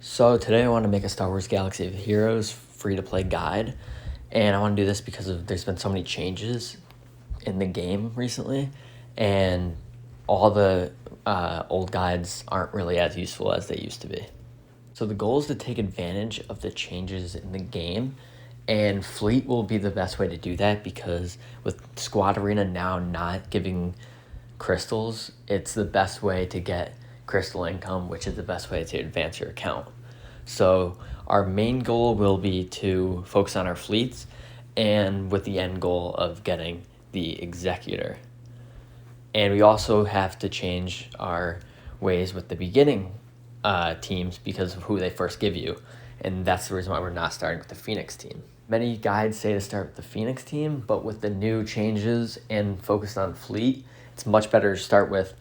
So today I want to make a Star Wars Galaxy of Heroes free-to-play guide, and I want to do this because there's been so many changes in the game recently, and all the old guides aren't really as useful as they used to be. So the goal is to take advantage of the changes in the game, and Fleet will be the best way to do that because with Squad Arena now not giving crystals, it's the best way to get crystal income, which is the best way to advance your account. So our main goal will be to focus on our fleets, and with the end goal of getting the Executor. And we also have to change our ways with the beginning teams because of who they first give you. And that's the reason why we're not starting with the Phoenix team. Many guides say to start with the Phoenix team, but with the new changes and focus on fleet, it's much better to start with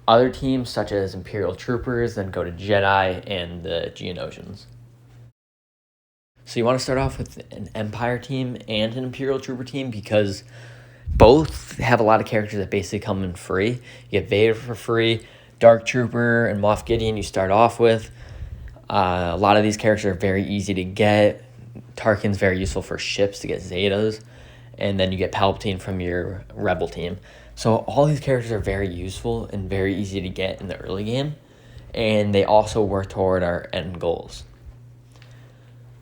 other teams such as Imperial Troopers, then go to Jedi and the Geonosians. So you want to start off with an Empire team and an Imperial Trooper team because both have a lot of characters that basically come in free. You get Vader for free, Dark Trooper and Moff Gideon you start off with. A lot of these characters are very easy to get. Tarkin's very useful for ships to get Zetas. And then you get Palpatine from your Rebel team. So all these characters are very useful and very easy to get in the early game. And they also work toward our end goals.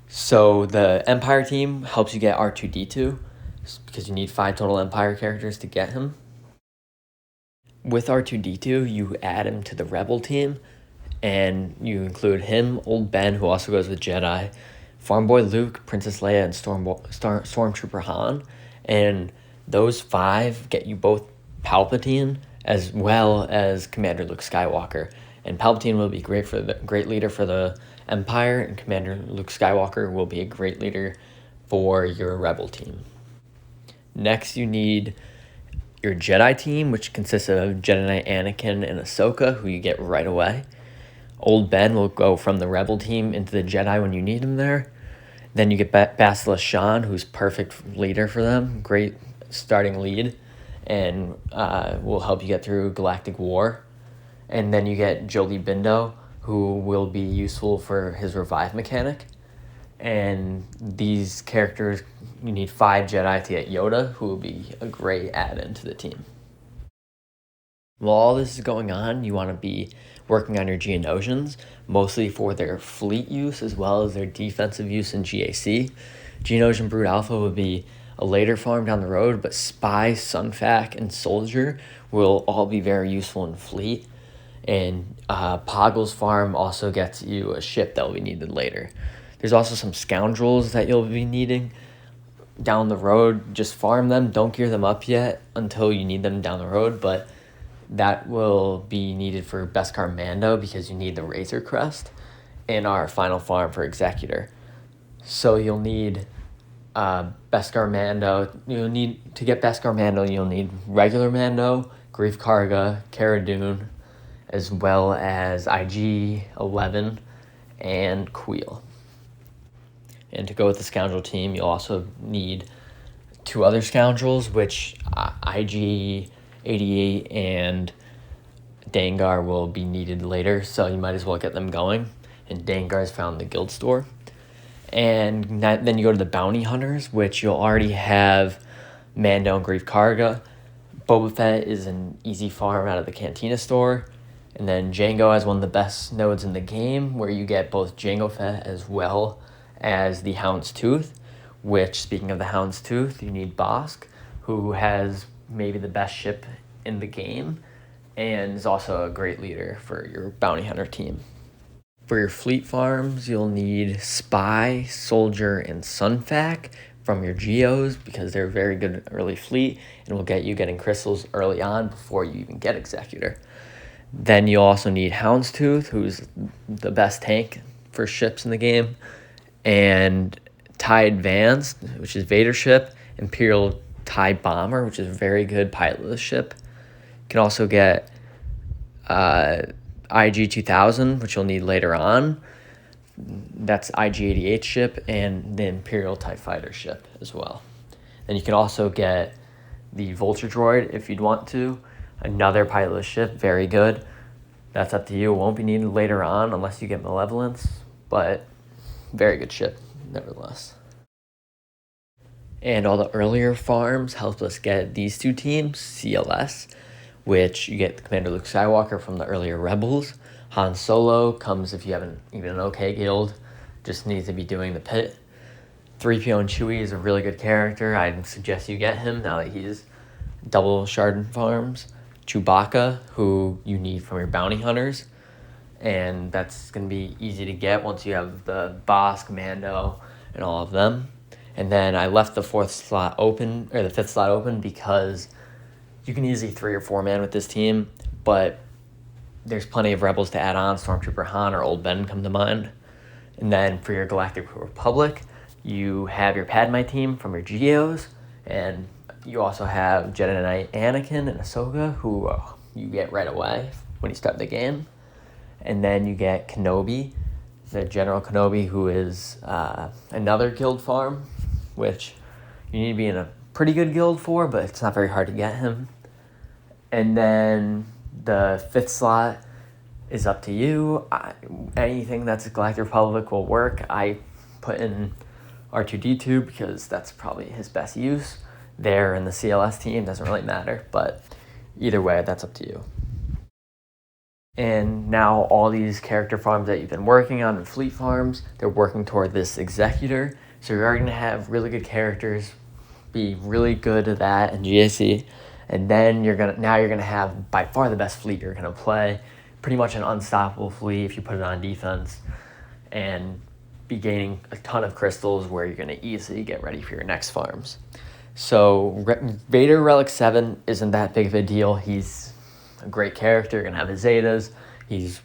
So the Empire team helps you get R2-D2 because you need 5 total Empire characters to get him. With R2-D2, you add him to the Rebel team, and you include him, Old Ben, who also goes with Jedi, Farm Boy Luke, Princess Leia, and Stormtrooper Han. And those 5 get you both Palpatine as well as Commander Luke Skywalker. And Palpatine will be great leader for the Empire, and Commander Luke Skywalker will be a great leader for your Rebel team. Next, you need your Jedi team, which consists of Jedi Knight Anakin and Ahsoka, who you get right away. Old Ben will go from the Rebel team into the Jedi when you need him there. Then you get Basilisk Shan, who's perfect leader for them, great starting lead, and will help you get through Galactic War. And then you get Jolee Bindo, who will be useful for his revive mechanic. And these characters, you need 5 Jedi to get Yoda, who will be a great add-in to the team. While all this is going on, you want to be working on your Geonosians, mostly for their fleet use as well as their defensive use in GAC. Geonosian Brood Alpha will be a later farm down the road, but Spy, Sunfac, and Soldier will all be very useful in fleet. And Poggle's farm also gets you a ship that will be needed later. There's also some Scoundrels that you'll be needing down the road. Just farm them. Don't gear them up yet until you need them down the road, but that will be needed for Beskar Mando because you need the Razor Crest in our final farm for Executor. So you'll need Beskar Mando. To get Beskar Mando, you'll need regular Mando, Grief Karga, Cara Dune, as well as IG-11 and Queel. And to go with the Scoundrel team, you'll also need 2 other Scoundrels, which IG-88 and Dengar will be needed later, so you might as well get them going. And Dengar is found in the guild store. And then you go to the Bounty Hunters, which you'll already have Mando and Grief Karga. Boba Fett is an easy farm out of the Cantina store. And then Jango has one of the best nodes in the game, where you get both Jango Fett as well as the Hound's Tooth, which, speaking of the Hound's Tooth, you need Bosk, who has maybe the best ship in the game and is also a great leader for your Bounty Hunter team. For your fleet farms, you'll need Spy, Soldier, and Sunfac from your Geos because they're a very good early fleet and will get you getting crystals early on before you even get Executor. Then you also need Houndstooth, who's the best tank for ships in the game, and TIE Advanced, which is Vader's ship, Imperial TIE Bomber, which is a very good pilotless ship. You can also get IG-2000, which you'll need later on. That's IG-88 ship, and the Imperial TIE Fighter ship as well. Then you can also get the Vulture Droid if you'd want to. Another pilotless ship, very good. That's up to you. It won't be needed later on unless you get Malevolence. but very good ship nevertheless. And all the earlier farms helped us get these two teams, CLS, which you get Commander Luke Skywalker from the earlier Rebels. Han Solo comes if you have even an okay guild, just needs to be doing the pit. 3PO and Chewie is a really good character. I'd suggest you get him now that he's double shard farms. Chewbacca, who you need from your bounty hunters, and that's going to be easy to get once you have the boss, Commando, and all of them. And then I left the fifth slot open because you can easily 3 or 4 man with this team, but there's plenty of rebels to add on. Stormtrooper Han or Old Ben come to mind. And then for your Galactic Republic, you have your Padme team from your GOs, and you also have Jedi Knight Anakin and Ahsoka, who you get right away when you start the game. And then you get Kenobi, the General Kenobi, who is another guild farm, which you need to be in a pretty good guild for, but it's not very hard to get him. And then the 5th slot is up to you. Anything that's a Galactic Republic will work. I put in R2-D2 because that's probably his best use. There in the CLS team, doesn't really matter, but either way, that's up to you. And now all these character farms that you've been working on and fleet farms, they're working toward this Executor. So you're already going to have really good characters, be really good at that in GAC. And then you're gonna have by far the best fleet you're gonna play. Pretty much an unstoppable fleet if you put it on defense, and be gaining a ton of crystals where you're gonna easily get ready for your next farms. So Vader Relic 7 isn't that big of a deal. He's a great character. You're gonna have his Zetas. He's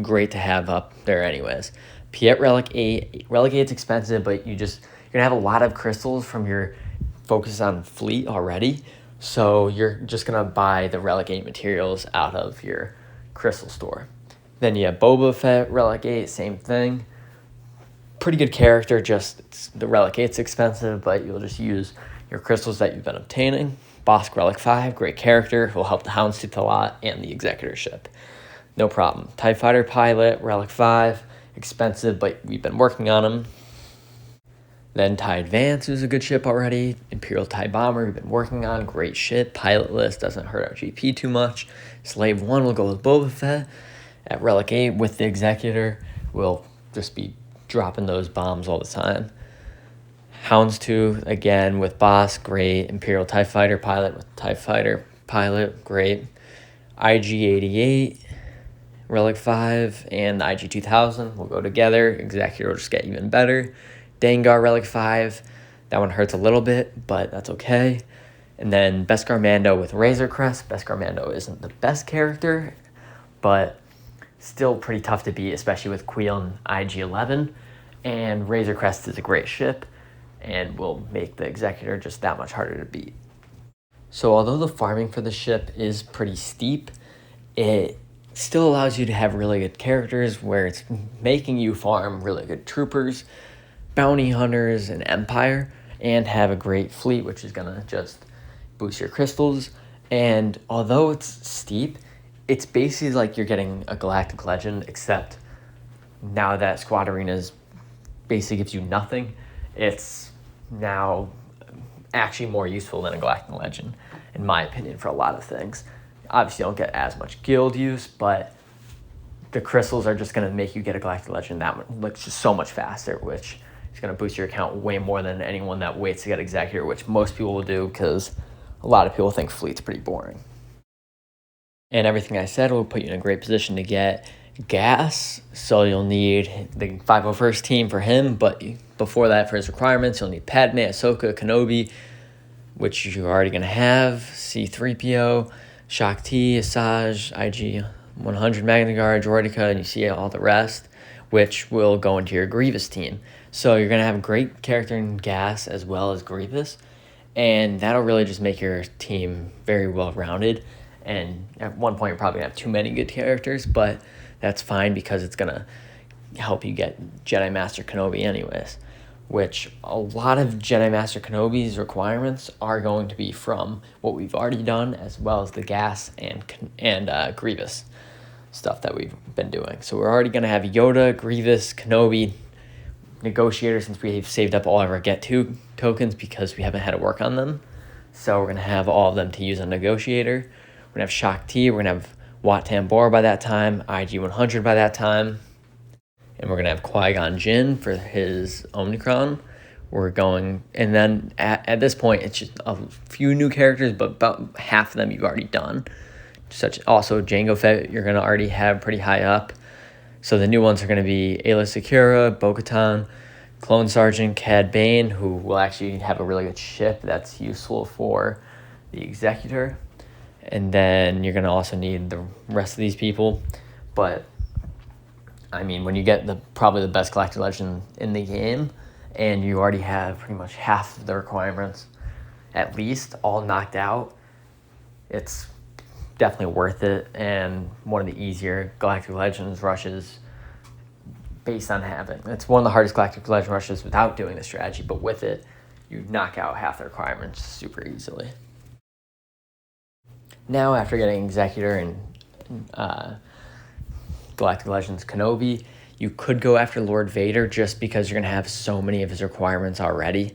great to have up there anyways. Piet Relic 8. Relic 8's expensive, but you're gonna have a lot of crystals from your focus on fleet already. So you're just gonna buy the Relic 8 materials out of your crystal store. Then you have Boba Fett, Relic 8, same thing. Pretty good character, the Relic 8's expensive, but you'll just use your crystals that you've been obtaining. Bosk Relic 5, great character, will help the Houndstooth a lot, and the Executor ship. No problem. TIE Fighter Pilot, Relic 5, expensive, but we've been working on them. Then TIE Advance is a good ship already. Imperial TIE Bomber, we've been working on, great ship. Pilotless, doesn't hurt our GP too much. Slave 1 will go with Boba Fett. At Relic 8 with the Executor, we'll just be dropping those bombs all the time. Houndstooth, again, with Boss, great. Imperial TIE Fighter Pilot with TIE Fighter Pilot, great. IG-88, Relic 5, and the IG-2000 will go together. Executor will just get even better. Dengar Relic 5, that one hurts a little bit, but that's okay. And then Beskar Mando with Razor Crest. Beskar Mando isn't the best character, but still pretty tough to beat, especially with Queel and IG-11. And Razor Crest is a great ship, and will make the Executor just that much harder to beat. So although the farming for the ship is pretty steep, it still allows you to have really good characters where it's making you farm really good troopers, bounty hunters, and Empire, and have a great fleet, which is gonna just boost your crystals. And although it's steep, it's basically like you're getting a Galactic Legend, except now that Squad Arenas basically gives you nothing, it's now actually more useful than a Galactic Legend, in my opinion, for a lot of things. Obviously, you don't get as much guild use, but the crystals are just going to make you get a Galactic Legend just so much faster, which is going to boost your account way more than anyone that waits to get Executor, which most people will do because a lot of people think Fleet's pretty boring. And everything I said will put you in a great position to get gas, so you'll need the 501st team for him, but before that, for his requirements, you'll need Padme, Ahsoka, Kenobi, which you're already going to have, C-3PO, Shakti, Asajj, IG-100 Magna Guard, Droideka, and you see all the rest, which will go into your Grievous team. So you're going to have a great character in gas as well as Grievous, and that'll really just make your team very well-rounded. And at one point, you're probably going to have too many good characters, but that's fine because it's going to help you get Jedi Master Kenobi anyways, which a lot of Jedi Master Kenobi's requirements are going to be from what we've already done, as well as the gas and Grievous. stuff that we've been doing. So we're already going to have Yoda, Grievous, Kenobi, Negotiator, since we've saved up all of our Get To tokens because we haven't had to work on them. So we're going to have all of them to use on Negotiator. We're going to have Shak T, we're going to have Wat Tambor by that time, IG-100 by that time, and we're going to have Qui-Gon Jinn for his Omicron. We're going, and then at this point, it's just a few new characters, but about half of them you've already done. Such also Jango Fett, you're going to already have pretty high up. So the new ones are going to be Aayla Secura, Bo-Katan, Clone Sergeant, Cad Bane, who will actually have a really good ship that's useful for the Executor. And then you're going to also need the rest of these people. But, I mean, when you get probably the best Galactic Legend in the game, and you already have pretty much half of the requirements, at least, all knocked out, it's definitely worth it. And one of the easier Galactic Legends rushes based on having. It's one of the hardest Galactic Legend rushes without doing the strategy, but with it, you knock out half the requirements super easily. Now, after getting Executor and Galactic Legends Kenobi, you could go after Lord Vader just because you're going to have so many of his requirements already.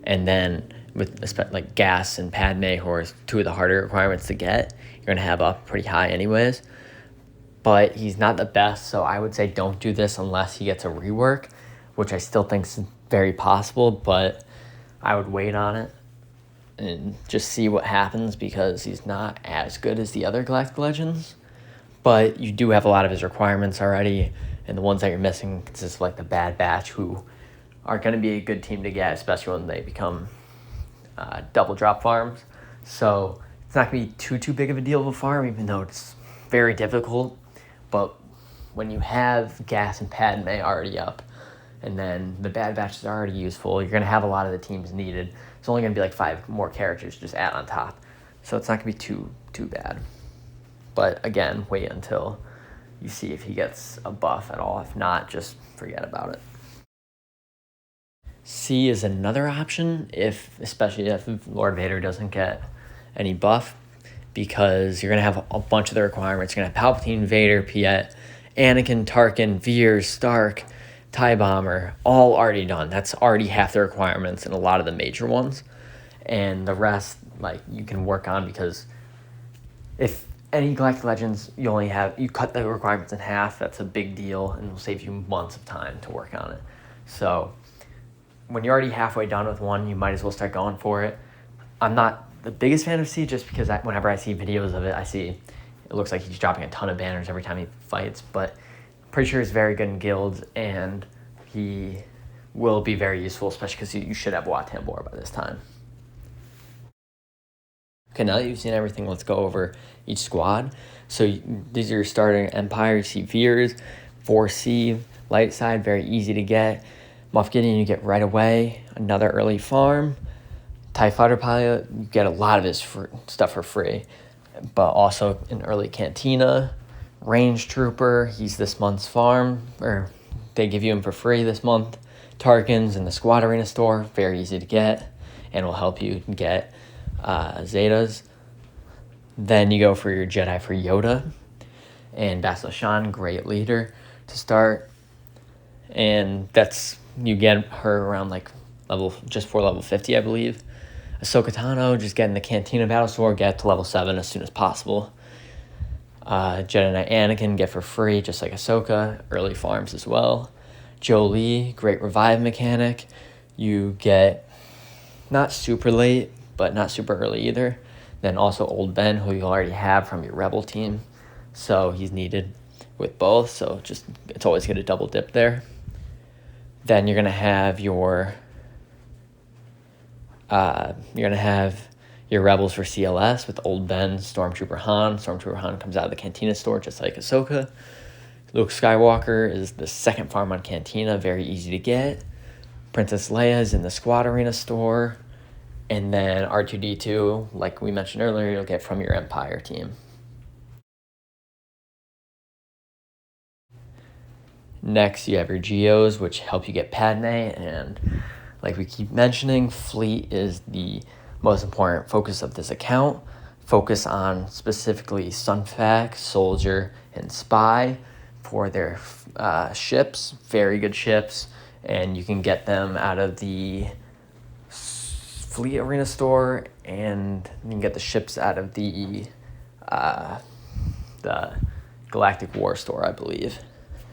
And then with like Gas and Padme, who are two of the harder requirements to get, you're going to have up pretty high anyways. But he's not the best, so I would say don't do this unless he gets a rework, which I still think is very possible, but I would wait on it and just see what happens because he's not as good as the other Galactic Legends. But you do have a lot of his requirements already, and the ones that you're missing consist of like the Bad Batch, who are going to be a good team to get, especially when they become double drop farms. So it's not going to be too big of a deal of a farm, even though it's very difficult. But when you have Gas and Padme already up, and then the Bad Batch is already useful, you're going to have a lot of the teams needed. It's only going to be like 5 more characters just add on top. So it's not going to be too bad. But again, wait until you see if he gets a buff at all. If not, just forget about it. C is another option, especially if Lord Vader doesn't get any buff, because you're going to have a bunch of the requirements. You're going to have Palpatine, Vader, Piet, Anakin, Tarkin, Veers, Stark, TIE Bomber, all already done. That's already half the requirements and a lot of the major ones. And the rest, like, you can work on, because if any Galactic Legends, you cut the requirements in half, that's a big deal, and it'll save you months of time to work on it. So when you're already halfway done with one, you might as well start going for it. I'm not the biggest fan of C, just because whenever I see videos of it, I see it looks like he's dropping a ton of banners every time he fights, but I'm pretty sure he's very good in guilds, and he will be very useful, especially because you should have Wat Tambor by this time. Okay, now that you've seen everything, let's go over each squad. So these are your starting Empire. You see Veers, 4C, light side, very easy to get. Moff Gideon you get right away, another early farm. TIE Fighter Pilot, you get a lot of his stuff for free, but also an early Cantina. Range Trooper, he's this month's farm, or they give you him for free this month. Tarkins in the Squad Arena store, very easy to get, and will help you get Zetas. Then you go for your Jedi for Yoda, and Bastila Shan, great leader to start, and you get her around like just for level 50, I believe. Ahsoka Tano, just getting the Cantina Battle Sword, get to level 7 as soon as possible. Jedi Knight Anakin, get for free, just like Ahsoka, early farms as well. Jolee, great revive mechanic. You get not super late, but not super early either. Then also Old Ben, who you already have from your Rebel team. So he's needed with both, so it's always going to double dip there. Then you're going to have your Rebels for CLS with Old Ben, Stormtrooper Han. Stormtrooper Han comes out of the Cantina store just like Ahsoka. Luke Skywalker is the second farm on Cantina, very easy to get. Princess Leia is in the Squad Arena store. And then R2-D2, like we mentioned earlier, you'll get from your Empire team. Next, you have your Geos, which help you get Padme, and like we keep mentioning, Fleet is the most important focus of this account. Focus on specifically Sunfac, Soldier, and Spy for their ships, very good ships, and you can get them out of the Fleet Arena store, and you can get the ships out of the Galactic War store, I believe.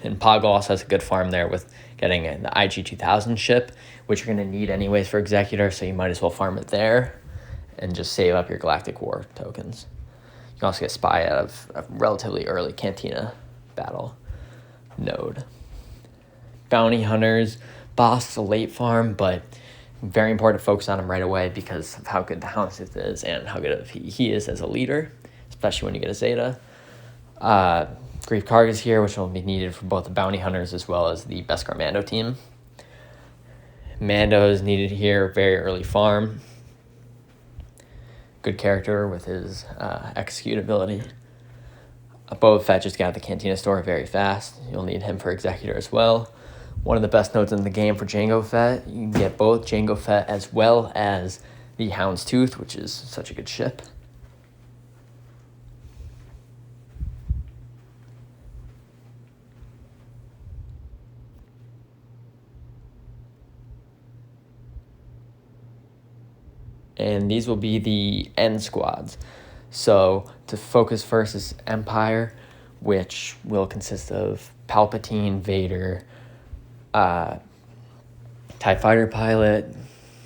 And Pog also has a good farm there with getting the IG-2000 ship, which you're going to need anyways for Executor, so you might as well farm it there and just save up your Galactic War tokens. You can also get Spy out of a relatively early Cantina battle node. Bounty Hunters, Boss is a late farm, but very important to focus on him right away because of how good the Houndstooth is and how good he is as a leader, especially when you get a Zeta. Grief Karga is here, which will be needed for both the Bounty Hunters as well as the Beskar Mando team. Mando is needed here, very early farm. Good character with his execute ability. Boba Fett just got out of the Cantina store very fast. You'll need him for Executor as well. One of the best nodes in the game for Jango Fett. You can get both Jango Fett as well as the Houndstooth, which is such a good ship. And these will be the end squads. So to focus first is Empire, which will consist of Palpatine, Vader, TIE Fighter Pilot,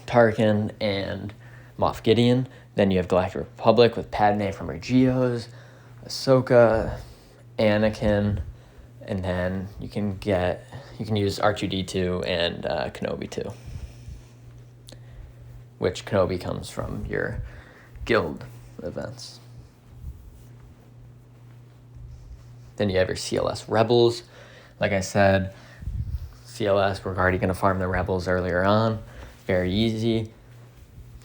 Tarkin, and Moff Gideon. Then you have Galactic Republic with Padme from her Geos, Ahsoka, Anakin, and then you can use R2-D2 and Kenobi too, which Kenobi comes from your guild events. Then you have your CLS Rebels. Like I said, CLS, we're already going to farm the Rebels earlier on. Very easy.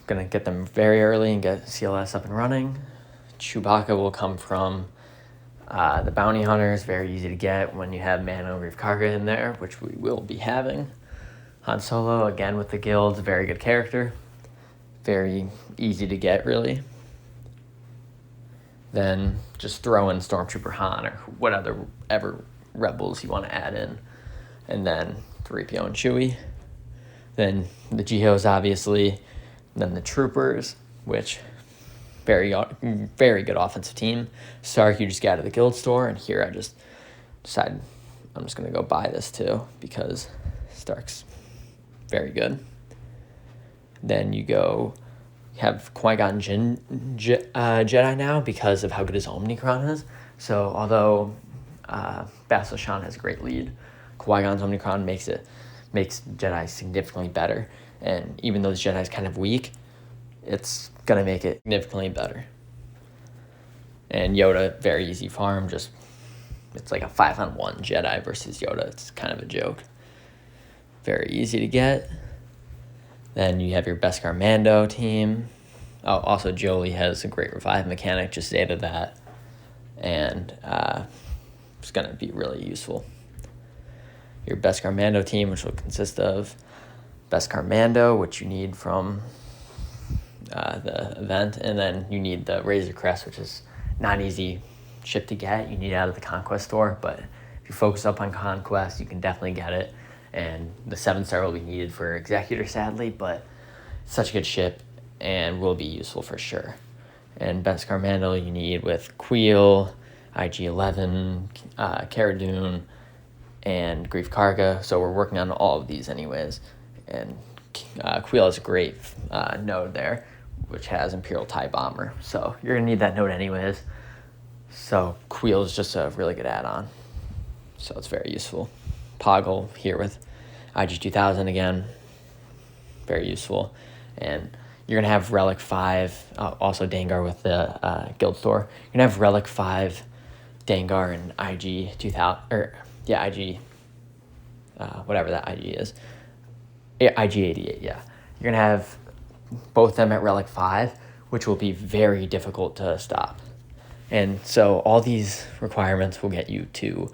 Going to get them very early and get CLS up and running. Chewbacca will come from the Bounty Hunters. Very easy to get when you have Mando and Grief Karga in there, which we will be having. Han Solo, again with the guilds, very good character. Very easy to get, really. Then just throw in Stormtrooper Han or what ever rebels you want to add in. And then 3PO and Chewie. Then the Geos, obviously. Then the Troopers, which very good offensive team. Sark, you just got out of the guild store, and here I just decided I'm just going to go buy this too because Stark's very good. Then you have Qui-Gon Jedi now because of how good his Omnicron is. So although Bastila Shan has a great lead, Qui-Gon's Omnicron makes Jedi significantly better. And even though the Jedi is kind of weak, it's going to make it significantly better. And Yoda, very easy farm. It's like a 5-on-1 Jedi versus Yoda. It's kind of a joke. Very easy to get. Then you have your Beskar Mando team. Oh, also Jolie has a great revive mechanic, just Zeta that. And it's going to be really useful. Your Beskar Mando team, which will consist of Beskar Mando, which you need from the event, and then you need the Razor Crest, which is not an easy ship to get. You need it out of the Conquest store, but if you focus up on Conquest, you can definitely get it. And the 7-star will be needed for Executor, sadly, but it's such a good ship and will be useful for sure. And Beskar Mando you need with Queel, IG-11, Cara Dune, and Grief Karga. So we're working on all of these anyways. And Queel is a great node there, which has Imperial TIE Bomber. So you're going to need that node anyways. So Queel is just a really good add-on. So it's very useful. Poggle here with IG-2000 again. Very useful. And you're going to have Relic 5, also Dengar with the Guild Store. You're going to have Relic 5, Dengar, and IG-2000, whatever that IG is. IG-88, yeah. You're going to have both of them at Relic 5, which will be very difficult to stop. And so all these requirements will get you to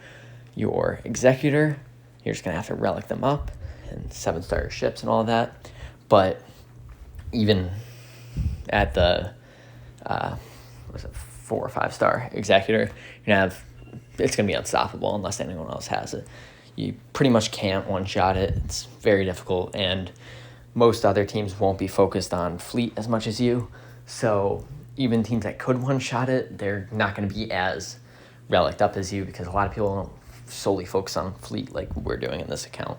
your Executor. You're just going to have to relic them up and 7-star ships and all that. But even at the 4 or 5-star Executor, you're going to have it's going to be unstoppable unless anyone else has it. You pretty much can't one-shot it. It's very difficult, and most other teams won't be focused on fleet as much as you. So even teams that could one-shot it, they're not going to be as relicked up as you, because a lot of people don't solely focus on fleet like we're doing in this account.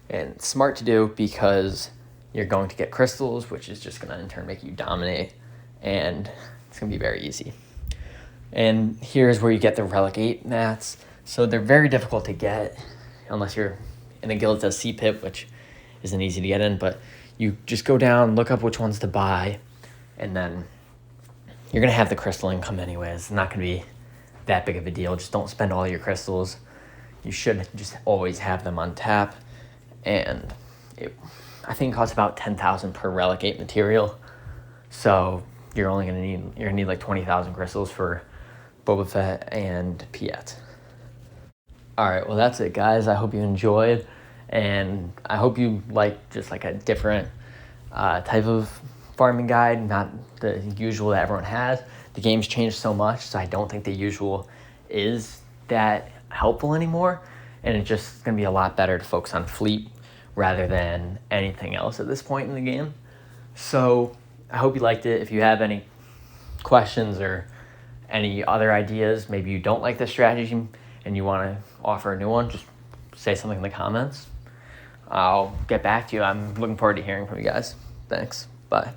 And it's smart to do because you're going to get crystals, which is just going to in turn make you dominate, and it's going to be very easy. And here's where you get the Relic 8 mats. So they're very difficult to get unless you're in a guild that does C-Pip, which isn't easy to get in, but you just go down, look up which ones to buy, and then you're going to have the crystal income anyways. It's not going to be that big of a deal. Just don't spend all your crystals. You should just always have them on tap. And I think it costs about 10,000 per Relic 8 material. So you're only going to need like 20,000 crystals for Boba Fett and Piet. All right, well, that's it, guys. I hope you enjoyed, and I hope you like just like a different type of farming guide, not the usual that everyone has. The game's changed so much, so I don't think the usual is that helpful anymore, and it's just going to be a lot better to focus on fleet rather than anything else at this point in the game. So I hope you liked it. If you have any questions or any other ideas, maybe you don't like this strategy and you want to offer a new one, just say something in the comments. I'll get back to you. I'm looking forward to hearing from you guys. Thanks. Bye.